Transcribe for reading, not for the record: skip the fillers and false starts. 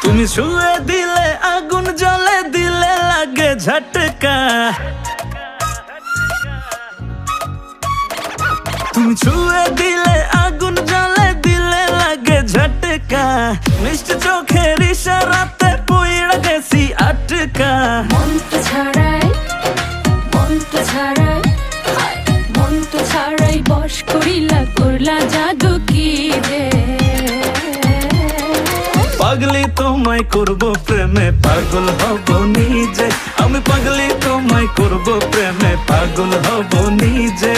তুমি ছুঁয়ে দিলে আগুন জ্বলে, দিলে লাগে ঝটকা। তুমি ছুঁয়ে দিলে আগুন জ্বলে, দিলে লাগে ঝটকা। মিষ্টি চোখের ইশারাতে পইড়া গেছি আটকা। মন তো ছাড়াই, মন তো ছাড়াই, মন তো ছাড়াই বশ করিলা, করলা জাদু কি রে। পাগলি তোমায় করবো প্রেমে, পাগল হব নিজে। আমি পাগলি তোমায় করবো প্রেমে, পাগল হব নিজে।